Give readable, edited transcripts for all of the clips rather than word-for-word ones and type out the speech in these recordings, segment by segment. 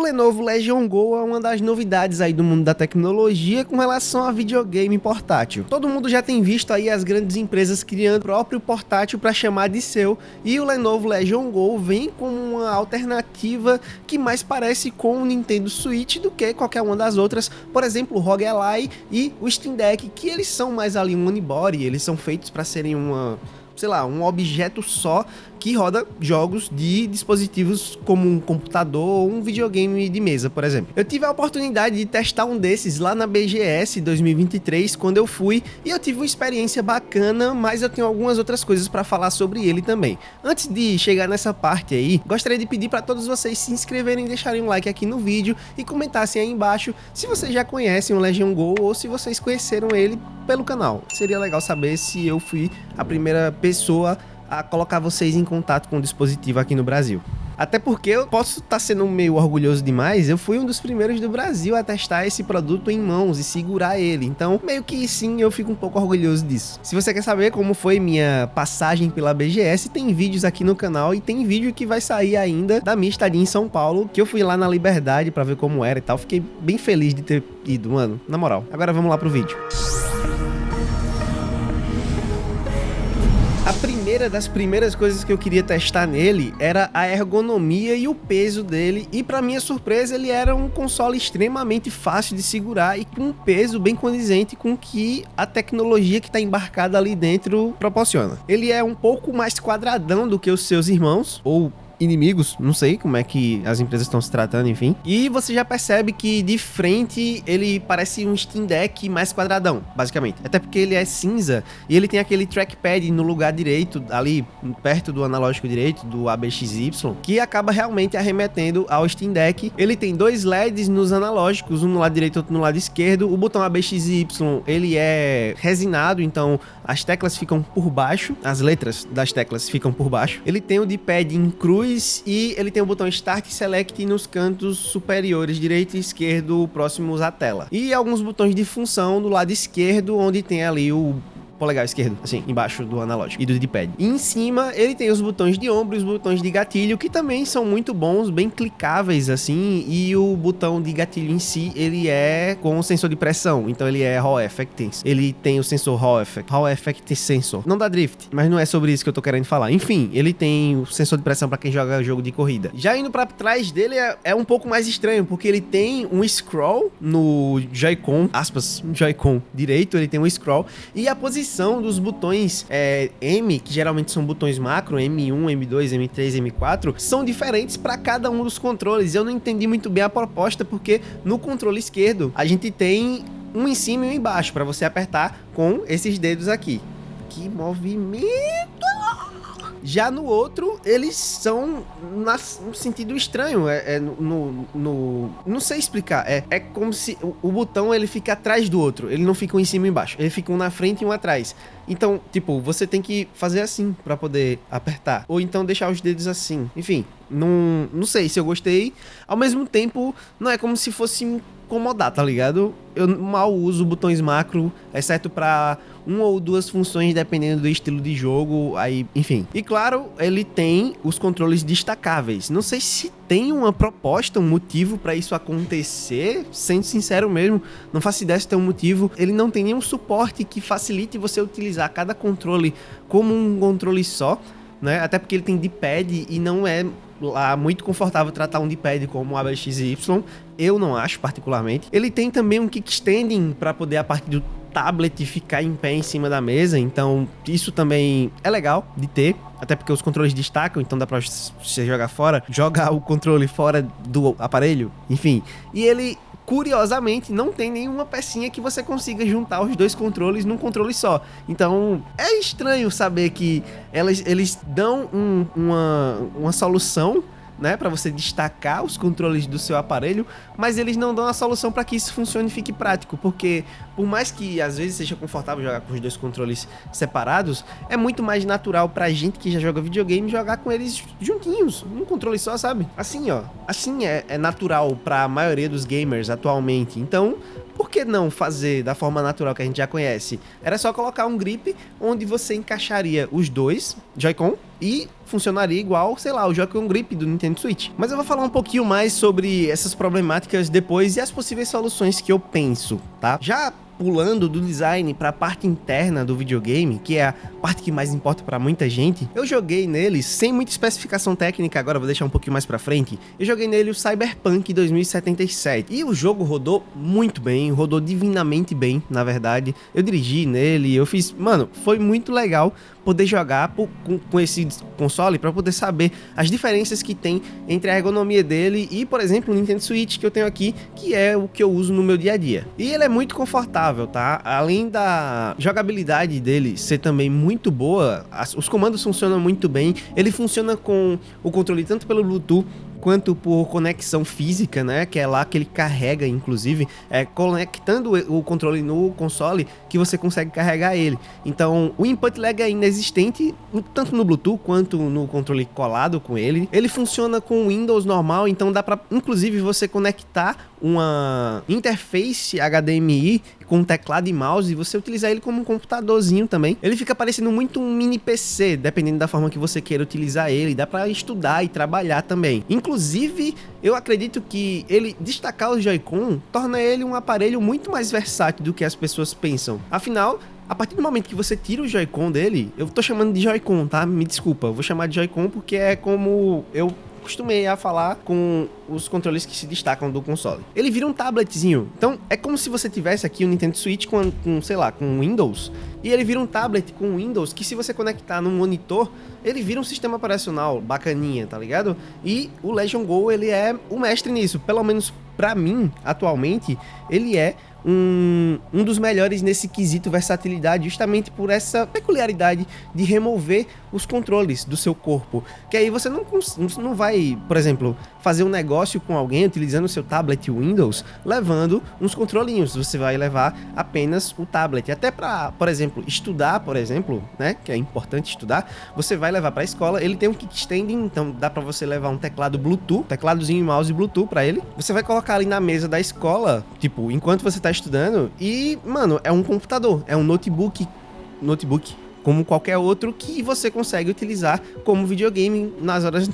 Lenovo Legion Go é uma das novidades aí do mundo da tecnologia com relação a videogame portátil. Todo mundo já tem visto aí as grandes empresas criando o próprio portátil para chamar de seu, e o Lenovo Legion Go vem como uma alternativa que mais parece com o Nintendo Switch do que qualquer uma das outras, por exemplo, o ROG Ally e o Steam Deck, que eles são mais ali um unibody, eles são feitos para serem um objeto só que roda jogos de dispositivos como um computador ou um videogame de mesa, por exemplo. Eu tive a oportunidade de testar um desses lá na BGS 2023, quando eu fui, e eu tive uma experiência bacana, mas eu tenho algumas outras coisas para falar sobre ele também. Antes de chegar nessa parte aí, gostaria de pedir para todos vocês se inscreverem, deixarem um like aqui no vídeo e comentassem aí embaixo se vocês já conhecem o Legion Go ou se vocês conheceram ele pelo canal. Seria legal saber se eu fui a primeira pessoa a colocar vocês em contato com o dispositivo aqui no Brasil. Até porque eu posso estar sendo meio orgulhoso demais, eu fui um dos primeiros do Brasil a testar esse produto em mãos e segurar ele, então meio que sim, eu fico um pouco orgulhoso disso. Se você quer saber como foi minha passagem pela BGS, tem vídeos aqui no canal e tem vídeo que vai sair ainda da minha estadia em São Paulo, que eu fui lá na Liberdade pra ver como era e tal, fiquei bem feliz de ter ido, mano, na moral. Agora vamos lá pro vídeo. A primeira das primeiras coisas que eu queria testar nele era a ergonomia e o peso dele, e para minha surpresa ele era um console extremamente fácil de segurar e com um peso bem condizente com o que a tecnologia que está embarcada ali dentro proporciona. Ele é um pouco mais quadradão do que os seus irmãos, ou inimigos, não sei como é que as empresas estão se tratando, enfim. E você já percebe que de frente ele parece um Steam Deck mais quadradão, basicamente. Até porque ele é cinza e ele tem aquele trackpad no lugar direito, ali perto do analógico direito, do ABXY, que acaba realmente arremetendo ao Steam Deck. Ele tem dois LEDs nos analógicos, um no lado direito e outro no lado esquerdo. O botão ABXY, ele é resinado, então as teclas ficam por baixo, as letras das teclas ficam por baixo. Ele tem o D-pad em cruz e ele tem o botão Start e Select nos cantos superiores, direito e esquerdo, próximos à tela. E alguns botões de função do lado esquerdo, onde tem ali o polegar esquerdo, assim, embaixo do analógico e do D-pad. E em cima ele tem os botões de ombro e os botões de gatilho, que também são muito bons, bem clicáveis, assim, e o botão de gatilho em si, ele é com sensor de pressão, então ele é Hall Effect. Ele tem o sensor Hall Effect Sensor. Não dá drift, mas não é sobre isso que eu tô querendo falar. Enfim, ele tem o sensor de pressão para quem joga jogo de corrida. Já indo para trás dele é um pouco mais estranho, porque ele tem um scroll no Joy-Con, aspas, Joy-Con direito, ele tem um scroll, e a posição dos botões M, que geralmente são botões macro, M1, M2, M3, M4, são diferentes para cada um dos controles. Eu não entendi muito bem a proposta, porque no controle esquerdo a gente tem um em cima e um embaixo para você apertar com esses dedos aqui. Que movimento! Já no outro, eles são no sentido estranho, não sei explicar, é como se o botão ele fica atrás do outro, ele não fica um em cima e embaixo, ele fica um na frente e um atrás. Então, tipo, você tem que fazer assim pra poder apertar, ou então deixar os dedos assim, enfim, não sei se eu gostei. Ao mesmo tempo, não é como se fosse incomodar, tá ligado? Eu mal uso botões macro, exceto pra uma ou duas funções, dependendo do estilo de jogo, aí, enfim. E claro, ele tem os controles destacáveis. Não sei se tem uma proposta, um motivo pra isso acontecer, sendo sincero mesmo, não faço ideia se tem um motivo. Ele não tem nenhum suporte que facilite você utilizar cada controle como um controle só, né? Até porque ele tem D-pad e não é lá muito confortável tratar um D-pad como o ABXY, eu não acho particularmente. Ele tem também um kickstanding para poder, a partir do tablet, ficar em pé em cima da mesa, então isso também é legal de ter, até porque os controles destacam, então dá pra você jogar fora, jogar o controle fora do aparelho, enfim. E ele, curiosamente, não tem nenhuma pecinha que você consiga juntar os dois controles num controle só. Então é estranho saber que eles dão uma solução, né, para você destacar os controles do seu aparelho, mas eles não dão a solução para que isso funcione e fique prático, porque por mais que às vezes seja confortável jogar com os dois controles separados, é muito mais natural pra gente que já joga videogame jogar com eles juntinhos, num controle só, sabe? Assim, ó, assim é natural pra maioria dos gamers atualmente, então por que não fazer da forma natural que a gente já conhece? Era só colocar um grip onde você encaixaria os dois Joy-Con e funcionaria igual, sei lá, o Joy-Con Grip do Nintendo Switch. Mas eu vou falar um pouquinho mais sobre essas problemáticas depois e as possíveis soluções que eu penso, tá? Já pulando do design para a parte interna do videogame, que é a parte que mais importa para muita gente, eu joguei nele sem muita especificação técnica, agora vou deixar um pouquinho mais para frente. Eu joguei nele o Cyberpunk 2077 e o jogo rodou muito bem, rodou divinamente bem, na verdade. Eu dirigi nele, eu fiz, mano, foi muito legal poder jogar com esse console para poder saber as diferenças que tem entre a ergonomia dele e, por exemplo, o Nintendo Switch que eu tenho aqui, que é o que eu uso no meu dia a dia. E ele é muito confortável, tá? Além da jogabilidade dele ser também muito boa, os comandos funcionam muito bem, ele funciona com o controle tanto pelo Bluetooth quanto por conexão física, né, que é lá que ele carrega, inclusive, conectando o controle no console que você consegue carregar ele. Então, o input lag é inexistente, tanto no Bluetooth quanto no controle colado com ele. Ele funciona com Windows normal, então dá para, inclusive, você conectar uma interface HDMI com teclado e mouse e você utilizar ele como um computadorzinho também. Ele fica parecendo muito um mini PC, dependendo da forma que você queira utilizar ele. Dá para estudar e trabalhar também. Inclusive, eu acredito que ele destacar o Joy-Con torna ele um aparelho muito mais versátil do que as pessoas pensam. Afinal, a partir do momento que você tira o Joy-Con dele, eu tô chamando de Joy-Con, tá? Me desculpa, eu vou chamar de Joy-Con porque é como eu costumei a falar com os controles que se destacam do console. Ele vira um tabletzinho, então é como se você tivesse aqui o Nintendo Switch com sei lá, com Windows, e ele vira um tablet com Windows que, se você conectar no monitor, ele vira um sistema operacional bacaninha, tá ligado? E o Legion Go, ele é o mestre nisso, pelo menos pra mim, atualmente, ele é um dos melhores nesse quesito versatilidade, justamente por essa peculiaridade de remover os controles do seu corpo, que aí você não vai, por exemplo, fazer um negócio com alguém utilizando o seu tablet Windows, levando uns controlinhos, você vai levar apenas o tablet, até para, por exemplo, estudar, por exemplo, né, que é importante estudar, você vai levar para a escola, ele tem um kickstand, então dá para você levar um teclado Bluetooth, tecladozinho e mouse Bluetooth para ele, você vai colocar ali na mesa da escola, tipo, enquanto você tá estudando, e, mano, é um computador, é um notebook, como qualquer outro que você consegue utilizar como videogame nas horas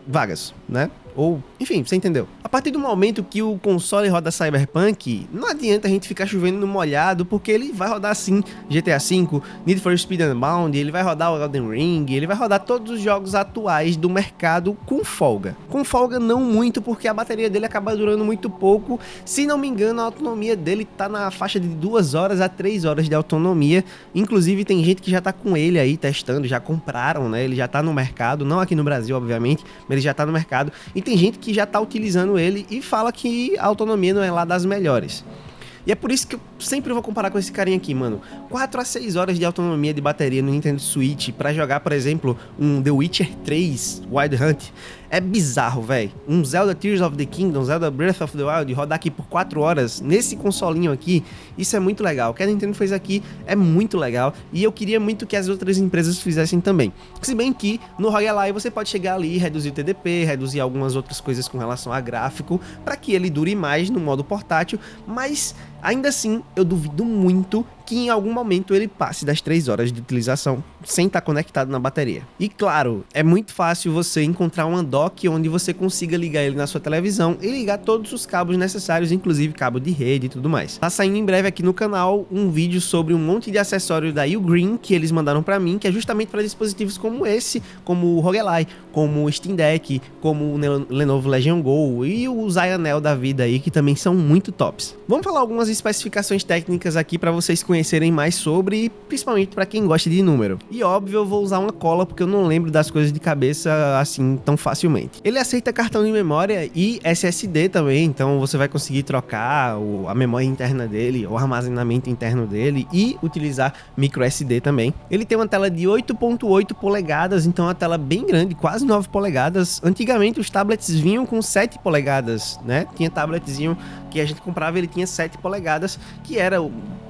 vagas, né? Ou, enfim, você entendeu. A partir do momento que o console roda Cyberpunk, não adianta a gente ficar chovendo no molhado, porque ele vai rodar sim GTA V, Need for Speed Unbound, ele vai rodar o Elden Ring, ele vai rodar todos os jogos atuais do mercado com folga. Com folga não muito, porque a bateria dele acaba durando muito pouco. Se não me engano, a autonomia dele tá na faixa de 2 horas a 3 horas de autonomia. Inclusive tem gente que já tá com ele aí testando, já compraram, né? Ele já tá no mercado, não aqui no Brasil, obviamente, mas ele já tá no mercado. E tem gente que já tá utilizando ele e fala que a autonomia não é lá das melhores. E é por isso que eu sempre vou comparar com esse carinha aqui, mano. 4 a 6 horas de autonomia de bateria no Nintendo Switch pra jogar, por exemplo, um The Witcher 3 Wild Hunt. É bizarro, velho. Um Zelda Tears of the Kingdom, Zelda Breath of the Wild, rodar aqui por 4 horas nesse consolinho aqui, isso é muito legal. O que a Nintendo fez aqui é muito legal e eu queria muito que as outras empresas fizessem também. Se bem que no ROG Ally você pode chegar ali e reduzir o TDP, reduzir algumas outras coisas com relação a gráfico, para que ele dure mais no modo portátil, mas ainda assim eu duvido muito que em algum momento ele passe das 3 horas de utilização sem estar conectado na bateria. E claro, é muito fácil você encontrar uma dock onde você consiga ligar ele na sua televisão e ligar todos os cabos necessários, inclusive cabo de rede e tudo mais. Tá saindo em breve aqui no canal um vídeo sobre um monte de acessório da Ugreen que eles mandaram pra mim, que é justamente para dispositivos como esse, como o ROG Ally, como o Steam Deck, como o Lenovo Legion Go e o Zionel da vida aí, que também são muito tops. Vamos falar algumas especificações técnicas aqui para vocês conhecerem mais sobre, principalmente para quem gosta de número. E óbvio, eu vou usar uma cola porque eu não lembro das coisas de cabeça assim tão facilmente. Ele aceita cartão de memória e SSD também, então você vai conseguir trocar a memória interna dele, o armazenamento interno dele e utilizar micro SD também. Ele tem uma tela de 8.8 polegadas, então é uma tela bem grande, quase 9 polegadas. Antigamente os tablets vinham com 7 polegadas, né? Tinha tabletzinho que a gente comprava, ele tinha 7 polegadas, que era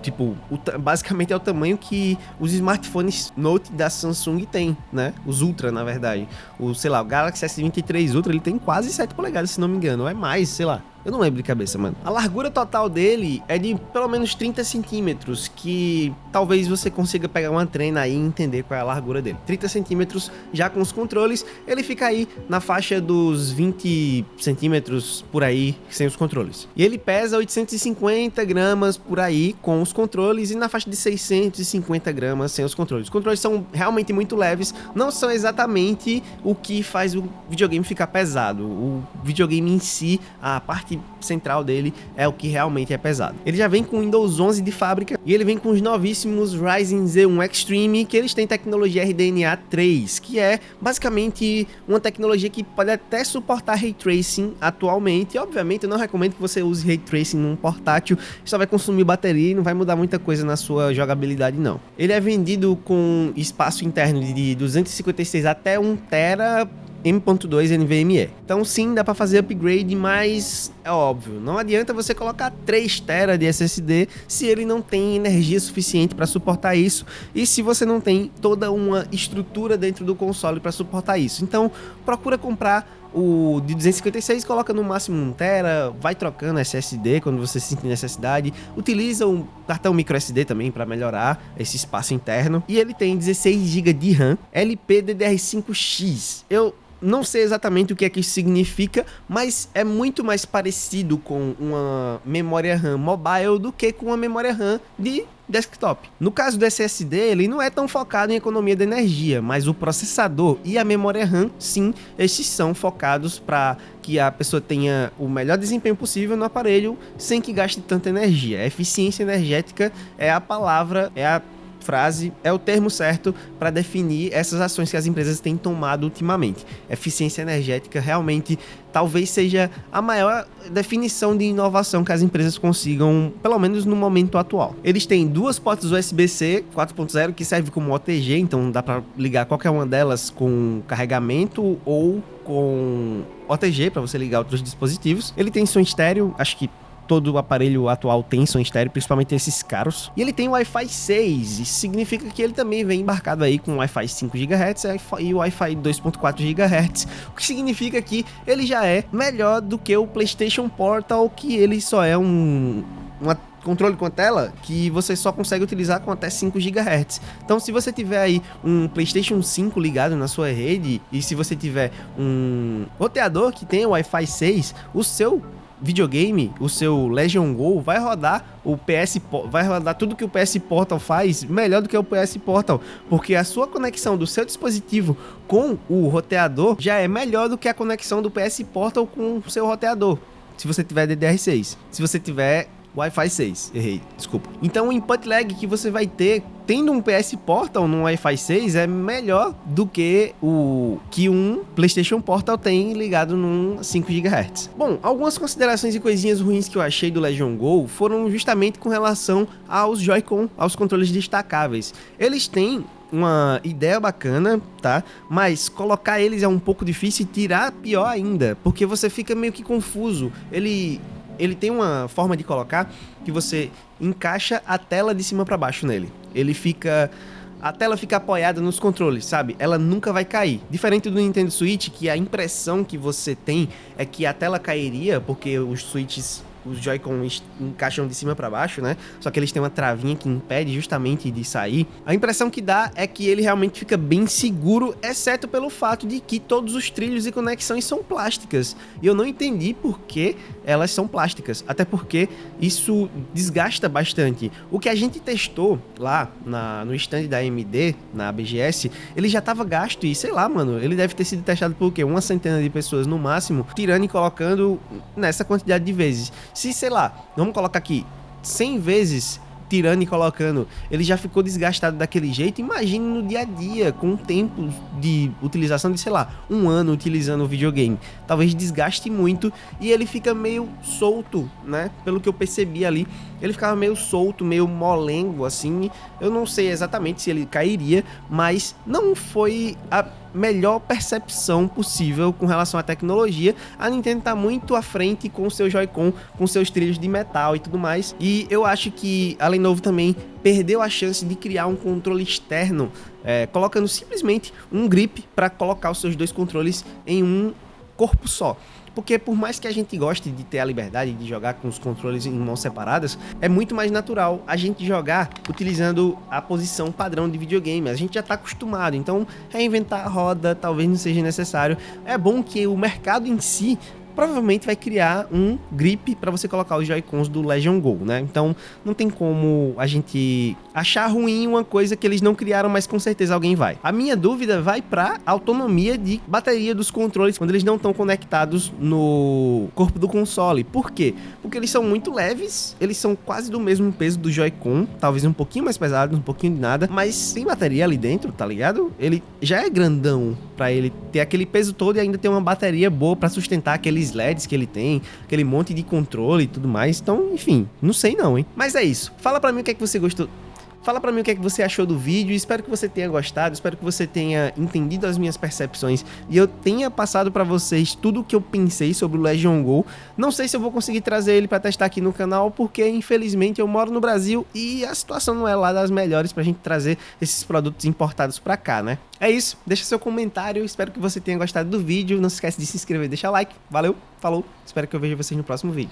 tipo, basicamente é o tamanho que os smartphones Note da Samsung tem, né? Os Ultra, na verdade. Sei lá, o Galaxy S23 Ultra, ele tem quase 7 polegadas, se não me engano, ou é mais, sei lá. Eu não lembro de cabeça, mano. A largura total dele é de pelo menos 30 centímetros, que talvez você consiga pegar uma treina aí e entender qual é a largura dele. 30 centímetros já com os controles, ele fica aí na faixa dos 20 centímetros por aí sem os controles. E ele pesa 850 gramas por aí com os controles e na faixa de 650 gramas sem os controles. Os controles são realmente muito leves, não são exatamente o que faz o videogame ficar pesado. O videogame em si, a parte central dele é o que realmente é pesado. Ele já vem com Windows 11 de fábrica e ele vem com os novíssimos Ryzen Z1 Extreme, que eles têm tecnologia RDNA 3, que é basicamente uma tecnologia que pode até suportar Ray Tracing atualmente. E, obviamente, eu não recomendo que você use Ray Tracing num portátil, só vai consumir bateria e não vai mudar muita coisa na sua jogabilidade, não. Ele é vendido com espaço interno de 256 até 1 TB M.2 NVMe. Então sim, dá para fazer upgrade, mas é óbvio, não adianta você colocar 3 TB de SSD se ele não tem energia suficiente para suportar isso e se você não tem toda uma estrutura dentro do console para suportar isso. Então procura comprar o de 256, coloca no máximo 1 TB, vai trocando SSD quando você sentir necessidade, utiliza um cartão microSD também para melhorar esse espaço interno, e ele tem 16 GB de RAM LPDDR5X. Eu não sei exatamente o que é que isso significa, mas é muito mais parecido com uma memória RAM mobile do que com uma memória RAM de desktop. No caso do SSD, ele não é tão focado em economia de energia, mas o processador e a memória RAM, sim, esses são focados para que a pessoa tenha o melhor desempenho possível no aparelho sem que gaste tanta energia. A eficiência energética é a palavra, é a frase, é o termo certo para definir essas ações que as empresas têm tomado ultimamente. Eficiência energética realmente talvez seja a maior definição de inovação que as empresas consigam, pelo menos no momento atual. Eles têm duas portas USB-C 4.0 que serve como OTG, então dá para ligar qualquer uma delas com carregamento ou com OTG para você ligar outros dispositivos. Ele tem som estéreo, acho que todo o aparelho atual tem som estéreo, principalmente esses caros. E ele tem o Wi-Fi 6, isso significa que ele também vem embarcado aí com Wi-Fi 5 GHz e o Wi-Fi 2.4 GHz, o que significa que ele já é melhor do que o PlayStation Portal, que ele só é um controle com tela que você só consegue utilizar com até 5 GHz. Então, se você tiver aí um PlayStation 5 ligado na sua rede e se você tiver um roteador que tem o Wi-Fi 6, o seu videogame, o seu Legion Go vai rodar vai rodar tudo que o PS Portal faz melhor do que o PS Portal, porque a sua conexão do seu dispositivo com o roteador já é melhor do que a conexão do PS Portal com o seu roteador, se você tiver DDR6. Se você tiver Wi-Fi 6, errei, desculpa. Então o input lag que você vai ter tendo um PS Portal no Wi-Fi 6 é melhor do que o que um PlayStation Portal tem ligado num 5 GHz. Bom, algumas considerações e coisinhas ruins que eu achei do Legion Go foram justamente com relação aos Joy-Con, aos controles destacáveis. Eles têm uma ideia bacana, tá? Mas colocar eles é um pouco difícil e tirar pior ainda, porque você fica meio que confuso. Ele tem uma forma de colocar que você encaixa a tela de cima para baixo nele. A tela fica apoiada nos controles, sabe? Ela nunca vai cair. Diferente do Nintendo Switch, que a impressão que você tem é que a tela cairia, porque os Joy-Con encaixam de cima para baixo, né? Só que eles têm uma travinha que impede justamente de sair. A impressão que dá é que ele realmente fica bem seguro, exceto pelo fato de que todos os trilhos e conexões são plásticas. E eu não entendi por que elas são plásticas, até porque isso desgasta bastante. O que a gente testou lá no stand da AMD, na BGS, ele já tava gasto e sei lá, mano, ele deve ter sido testado por quê? Uma centena de pessoas no máximo, tirando e colocando nessa quantidade de vezes. Se, sei lá, vamos colocar aqui 100 vezes tirando e colocando, ele já ficou desgastado daquele jeito. Imagine no dia a dia, com um tempo de utilização de, sei lá, 1 ano utilizando o videogame. Talvez desgaste muito e ele fica meio solto, né? Pelo que eu percebi ali, ele ficava meio solto, meio molengo, assim. Eu não sei exatamente se ele cairia, mas não foi a melhor percepção possível com relação à tecnologia. A Nintendo tá muito à frente com o seu Joy-Con, com seus trilhos de metal e tudo mais. E eu acho que a Lenovo também perdeu a chance de criar um controle externo, colocando simplesmente um grip para colocar os seus dois controles em um corpo só. Porque por mais que a gente goste de ter a liberdade de jogar com os controles em mãos separadas, é muito mais natural a gente jogar utilizando a posição padrão de videogame. A gente já tá acostumado, então reinventar a roda talvez não seja necessário. É bom que o mercado em si provavelmente vai criar um grip para você colocar os Joy-Cons do Legion Go, né? Então não tem como a gente achar ruim uma coisa que eles não criaram, mas com certeza alguém vai. A minha dúvida vai para autonomia de bateria dos controles quando eles não estão conectados no corpo do console. Por quê? Porque eles são muito leves, eles são quase do mesmo peso do Joy-Con, talvez um pouquinho mais pesados, um pouquinho de nada, mas tem bateria ali dentro, tá ligado? Ele já é grandão para ele ter aquele peso todo e ainda ter uma bateria boa para sustentar aqueles LEDs que ele tem, aquele monte de controle e tudo mais. Então, enfim, não sei não, hein? Mas é isso. Fala pra mim o que é que você gostou. Fala pra mim o que é que você achou do vídeo, espero que você tenha gostado, espero que você tenha entendido as minhas percepções e eu tenha passado pra vocês tudo o que eu pensei sobre o Legion Go. Não sei se eu vou conseguir trazer ele pra testar aqui no canal, porque infelizmente eu moro no Brasil e a situação não é lá das melhores pra gente trazer esses produtos importados pra cá, né? É isso, deixa seu comentário, espero que você tenha gostado do vídeo, não se esquece de se inscrever e deixar like, valeu, falou, espero que eu veja vocês no próximo vídeo.